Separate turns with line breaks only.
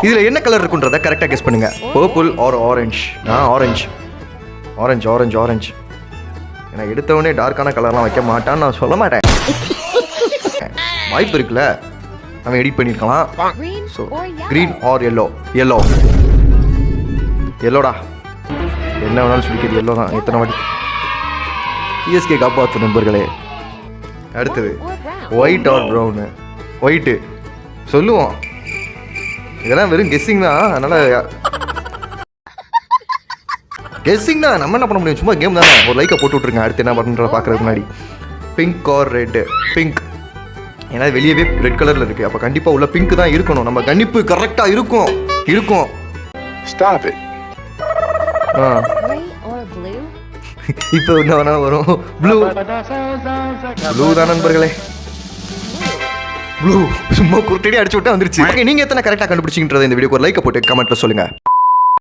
இதில் என்ன கலர் இருக்குன்றதை கரெக்டாக கெஸ் பண்ணுங்க. Purple or orange. Orange orange orange orange. ஏன்னா எடுத்தவொடனே டார்க்கான கலர்லாம் வைக்க மாட்டான்னு நான் சொல்ல மாட்டேன். வாய்ப்பு இருக்குல்ல, நம்ம எடிட் பண்ணியிருக்கலாம். So green or yellow. Yellow எல்லோடா, என்ன வேணாலும் சொல்லிக்கிறது எல்லோ தான். எத்தனை வாட்டி சிஎஸ்கே காப்பாற்று நண்பர்களே. அடுத்தது ஒயிட் ஆர் ப்ரௌனு. ஒயிட்டு சொல்லுவோம். இதெல்லாம் வெறும் கெஸ்ஸிங் தான், அதனால் கெஸ்ஸிங் தான், நம்ம என்ன பண்ண முடியும், சும்மா கேம் தானே. ஒரு லைக்கை போட்டு விட்ருங்க. அடுத்து என்ன பண்ணுறத பார்க்குறதுக்கு முன்னாடி. Pink R red. பிங்க், ஏன்னா வெளியவே ரெட் கலரில் இருக்குது, அப்போ கண்டிப்பாக உள்ள பிங்க் தான் இருக்கணும். நம்ம கணிப்பு கரெக்டாக இருக்கும். இப்போ என்ன வேணாலும் வரும். ப்ளூ தான் நண்பர்களே. ப்ளூ சும்மா குருட்டடி அடிச்சு விட்டா வந்துருச்சு. நீங்கள் எத்தனை கரெக்டாக கண்டுபிடிச்சிங்கன்றதை இந்த வீடியோக்கு ஒரு லைக்கை போட்டு கமெண்ட்டில் சொல்லுங்கள்.